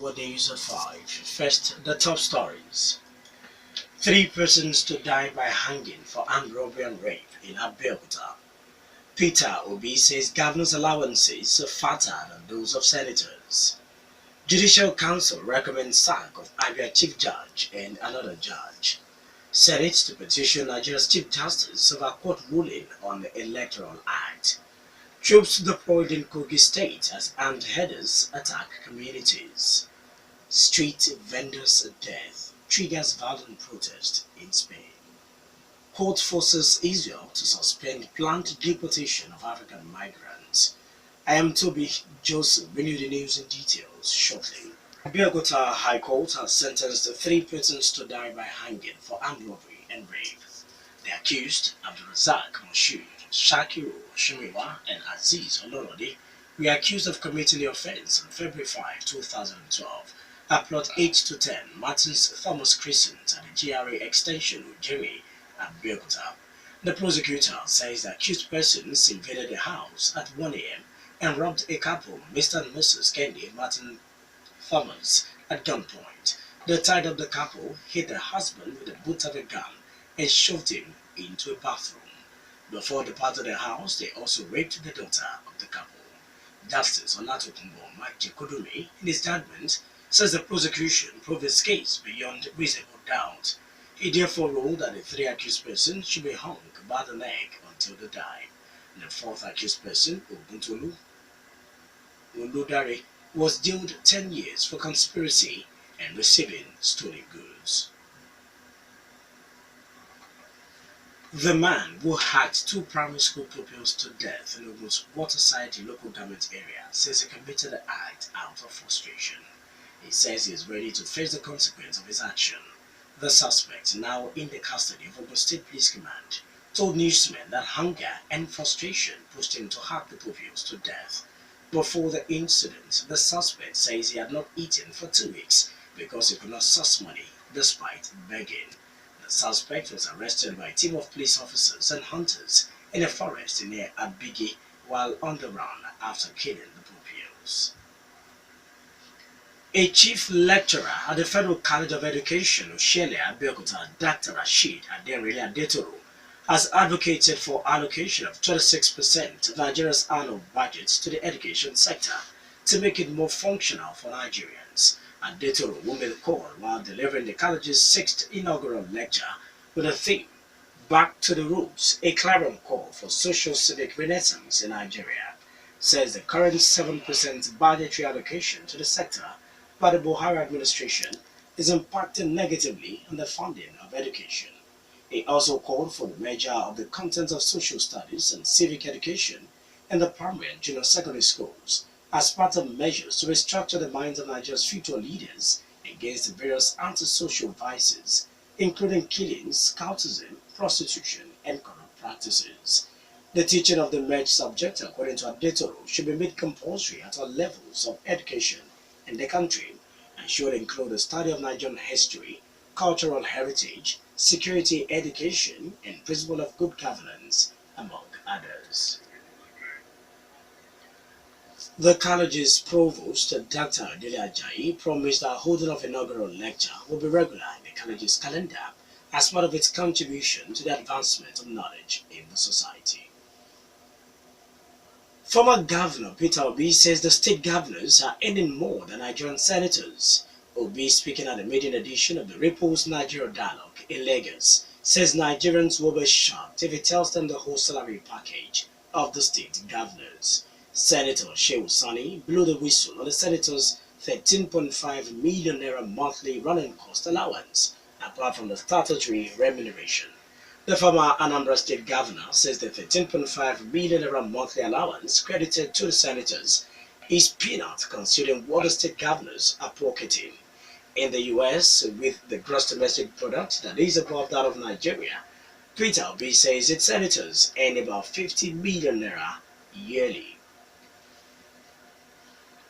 What News at 5. First, the top stories. Three persons to die by hanging for armed robbery and rape in Abeokuta. Peter Obi says governor's allowances are fatter than those of senators. Judicial Council recommends sack of Abia Chief Judge and another judge. Senate to petition Nigeria's Chief Justice over court ruling on the Electoral Act. Troops deployed in Kogi State as armed headers attack communities. Street vendors' death triggers violent protest in Spain. Court forces Israel to suspend planned deportation of African migrants. I am Tobi Joseph, bringing you the news in details shortly. Abeokuta High Court has sentenced three persons to die by hanging for armed robbery and rape. The accused, Abdulrazak Moshood, Shakiru Shimiwa, and Aziz Olorode, were accused of committing the offense on February 5, 2012, at plot 8 to 10 Martins Thomas Crescent at the GRA extension Ujiri at Abeokuta. The prosecutor says the accused persons invaded the house at 1 a.m. and robbed a couple, Mr. and Mrs. Kendi and Martin Thomas, at gunpoint. They tied up the couple, hit the husband with the butt of a gun, and shoved him into a bathroom. Before departing the house, they also raped the daughter of the couple. Justice Olatokunbo Majekodunmi, in his judgment, says the prosecution proved his case beyond reasonable doubt. He therefore ruled that the three accused persons should be hung by the leg until they die. The fourth accused person, Oguntolu Oludare, was jailed 10 years for conspiracy and receiving stolen goods. The man who hacked two primary school pupils to death in Ogun's Waterside local government area says he committed the act out of frustration. He says he is ready to face the consequence of his action. The suspect, now in the custody of Ogun State Police Command, told newsmen that hunger and frustration pushed him to hack the pupils to death. Before the incident, the suspect says he had not eaten for 2 weeks because he could not source money despite begging. The suspect was arrested by a team of police officers and hunters in a forest near Abigi while on the run after killing the pupils. A chief lecturer at the Federal College of Education, Oshele Abeokuta, Dr. Rashid Adenrile Adetoro, has advocated for allocation of 26% of Nigeria's annual budget to the education sector to make it more functional for Nigerians. Adetoro will made the call while delivering the college's 6th inaugural lecture with the theme, Back to the Roots, a clarion call for social-civic renaissance in Nigeria. Says the current 7% budgetary allocation to the sector by the Buhari administration is impacting negatively on the funding of education. He also called for the merger of the contents of social studies and civic education in the primary and junior secondary schools as part of measures to restructure the minds of Nigeria's future leaders against the various antisocial vices, including killings, cultism, prostitution, and corrupt practices. The teaching of the merged subject, according to Adetoro, should be made compulsory at all levels of education in the country and should include the study of Nigerian history, cultural heritage, security education, and principle of good governance, among others. The college's provost, Dr. Dele Ajayi, promised that holding of inaugural lecture will be regular in the college's calendar as part of its contribution to the advancement of knowledge in the society. Former Governor Peter Obi says the state governors are earning more than Nigerian senators. Obi, speaking at the maiden edition of the Ripples Nigeria Dialogue in Lagos, says Nigerians will be shocked if he tells them the whole salary package of the state governors. Senator Shehu Sani blew the whistle on the senator's 13.5 million naira monthly running cost allowance, apart from the statutory remuneration. The former Anambra State Governor says the 13.5 million naira monthly allowance credited to the senators is peanut considering what the state governors are pocketing. In the US, with the gross domestic product that is above that of Nigeria, Peter Obi says its senators earn about 50 million naira yearly.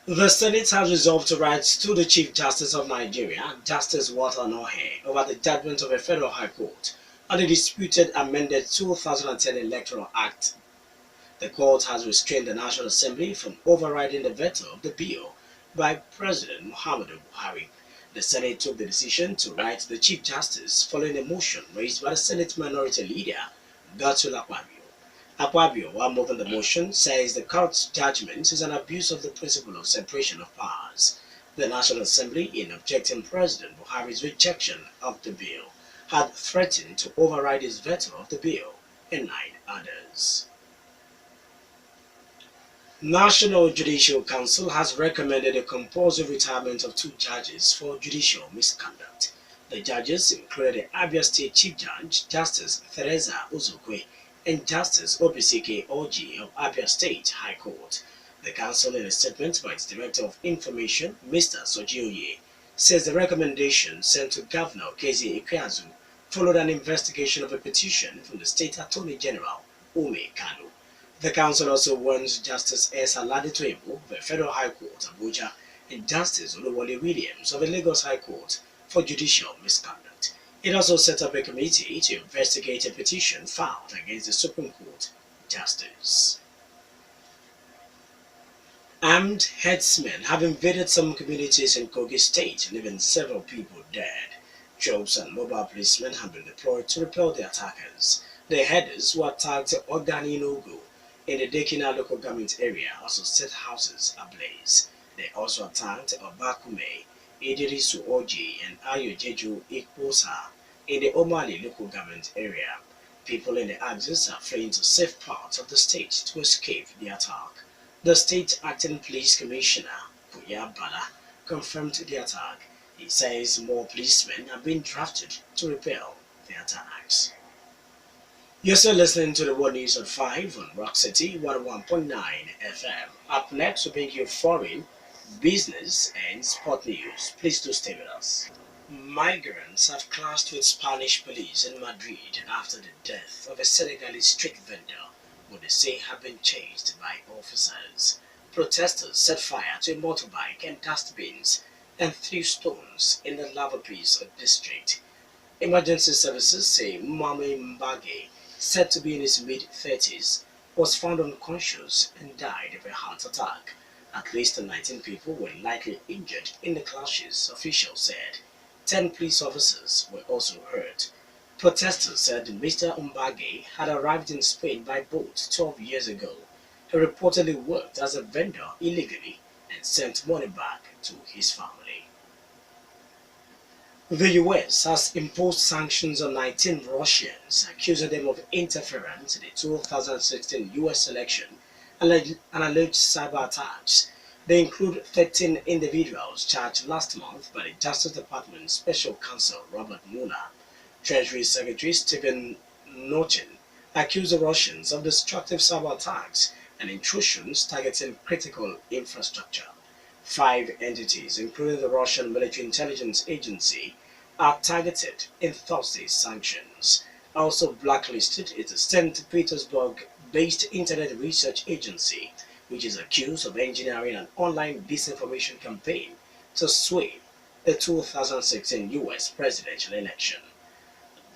The Senate has resolved to write to the Chief Justice of Nigeria, Justice Walter Onohe, over the judgment of a federal high court on the disputed amended 2010 Electoral Act. The court has restrained the National Assembly from overriding the veto of the bill by President Muhammadu Buhari. The Senate took the decision to write the Chief Justice following a motion raised by the Senate Minority Leader, Godswill Akpabio. Akpabio, while moving the motion, says the court's judgment is an abuse of the principle of separation of powers. The National Assembly, in objecting President Buhari's rejection of the bill, had threatened to override his veto of the bill and 9 others. National Judicial Council has recommended a compulsory retirement of 2 judges for judicial misconduct. The judges included the Abia State Chief Judge, Justice Theresa Uzokwe, and Justice Obisike Oji of Abia State High Court. The council, in a statement by its Director of Information, Mr. Sojioye, says the recommendation sent to Governor Kezi Ikweazu followed an investigation of a petition from the State Attorney General, Ume Kanu. The council also warns Justice S. Aladitoibu of the Federal High Court, Abuja, and Justice Oluwole Williams of the Lagos High Court for judicial misconduct. It also set up a committee to investigate a petition filed against the Supreme Court Justice. Armed herdsmen have invaded some communities in Kogi State, leaving several people dead. Troops and mobile policemen have been deployed to repel the attackers. The herders who attacked Ogani Nogo in the Dekina local government area also set houses ablaze. They also attacked Obakume, Idirisu Oji, and Ayojeju Ikposa in the Omali local government area. People in the axis are fleeing to safe parts of the state to escape the attack. The state acting police commissioner, Kuya Bala, confirmed the attack. He says more policemen have been drafted to repel the attacks. You're still listening to the World News at 5 on Rock City 101.9 FM. Up next, we bring you foreign, business, and sport news. Please do stay with us. Migrants have clashed with Spanish police in Madrid after the death of a Senegalese street vendor who they say had been chased by officers. Protesters set fire to a motorbike and dustbins and threw stones in the Lavapiés district. Emergency services say Mame Mbage, said to be in his mid-30s, was found unconscious and died of a heart attack. At least 19 people were likely injured in the clashes, officials said. 10 police officers were also hurt. Protesters said Mr. Mbage had arrived in Spain by boat 12 years ago. He reportedly worked as a vendor illegally and sent money back to his family. The US has imposed sanctions on 19 Russians, accusing them of interference in the 2016 US election and alleged cyber attacks. They include 13 individuals charged last month by the Justice Department Special Counsel Robert Mueller. Treasury Secretary Stephen Mnuchin accused the Russians of destructive cyber attacks and intrusions targeting critical infrastructure. 5 entities, including the Russian Military Intelligence Agency, are targeted in Thursday's sanctions. Also blacklisted is the St. Petersburg-based Internet Research Agency, which is accused of engineering an online disinformation campaign to sway the 2016 US presidential election.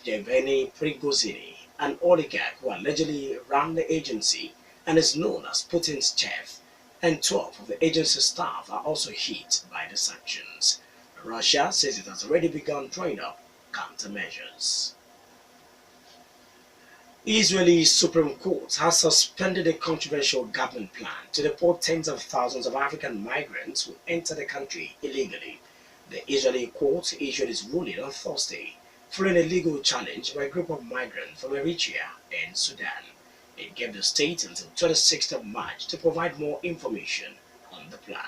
Yevgeny Prigozhin, an oligarch who allegedly ran the agency and is known as Putin's chef, and 12 of the agency's staff are also hit by the sanctions. Russia says it has already begun drawing up countermeasures. Israeli Supreme Court has suspended a controversial government plan to deport tens of thousands of African migrants who enter the country illegally. The Israeli court issued its ruling on Thursday, following a legal challenge by a group of migrants from Eritrea and Sudan. It gave the state until 26th of March to provide more information on the plan.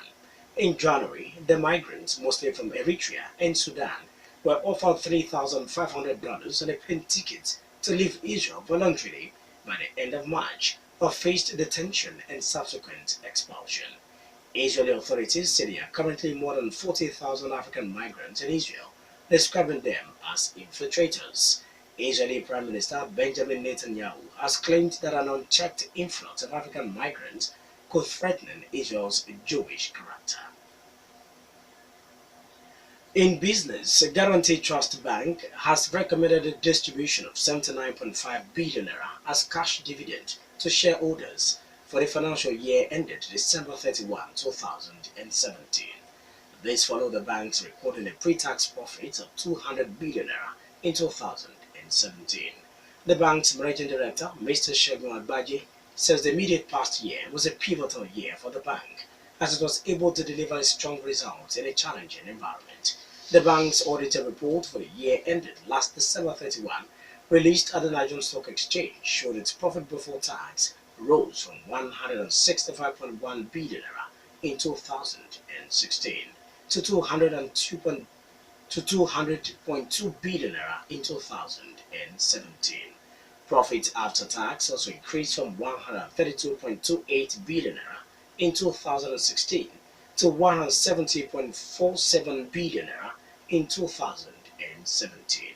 In January, the migrants, mostly from Eritrea and Sudan, were offered $3,500 and a plane ticket to leave Israel voluntarily by the end of March, or faced detention and subsequent expulsion. Israeli authorities say there are currently more than 40,000 African migrants in Israel, describing them as infiltrators. Israeli Prime Minister Benjamin Netanyahu has claimed that an unchecked influx of African migrants could threaten Israel's Jewish character. In business, Guarantee Trust Bank has recommended a distribution of 79.5 billion naira as cash dividend to shareholders for the financial year ended December 31, 2017. This followed the banks recording a pre-tax profit of 200 billion naira in 2017. The bank's managing director, Mr. Segun Agbaje, says the immediate past year was a pivotal year for the bank, as it was able to deliver strong results in a challenging environment. The bank's audited report for the year ended last December 31, released at the Nigerian Stock Exchange, showed its profit before tax rose from 165.1 billion naira in 2016 to 200.2 billion naira in 2017. Profit after tax also increased from 132.28 billion naira in 2016 to 170.47 billion naira in 2017.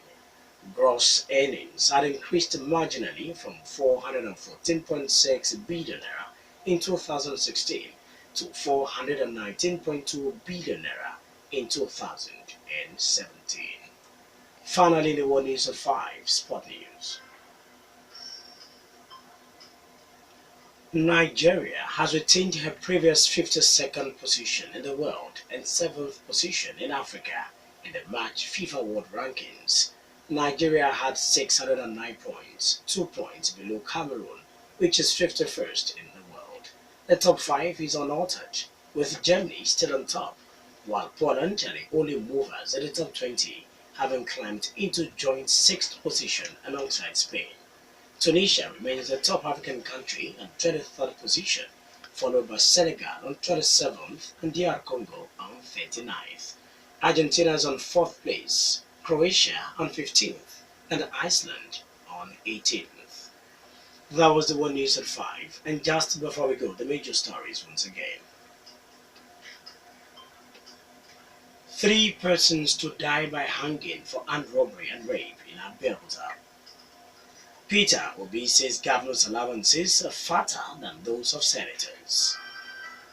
Gross earnings had increased marginally from 414.6 billion naira in 2016 to 419.2 billion naira in 2017. Finally, in the World News at 5, Sport News. Nigeria has retained her previous 52nd position in the world and 7th position in Africa in the March FIFA World Rankings. Nigeria had 609 points, 2 points below Cameroon, which is 51st in the world. The top 5 is unaltered, with Germany still on top, while Poland are the only movers at the top 20, having climbed into joint 6th position alongside Spain. Tunisia remains the top African country on 23rd position, followed by Senegal on 27th and DR Congo on 39th. Argentina is on 4th place, Croatia on 15th, and Iceland on 18th. That was the One News at 5, and just before we go, the major stories once again. 3 persons to die by hanging for armed robbery and rape in Abeokuta. Peter Obi says governor's allowances are fatter than those of senators.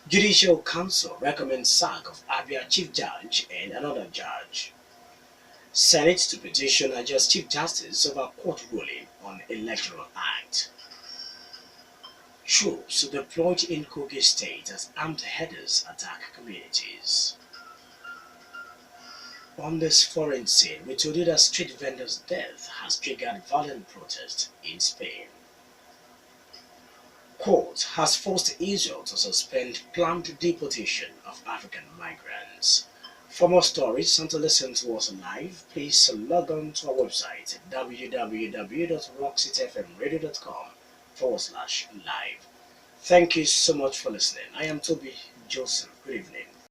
Judicial Council recommends sack of Abia Chief Judge and another judge. Senate to petition Nigeria's Chief Justice over court ruling on Electoral Act. Troops deployed in Kogi State as armed headers attack communities. On this foreign scene, we told you that street vendor's death has triggered violent protest in Spain. Court has forced Israel to suspend planned deportation of African migrants. For more stories and to listen to us live, please log on to our website www.rockcityfmradio.com/live. Thank you so much for listening. I am Tobi Joseph. Good evening.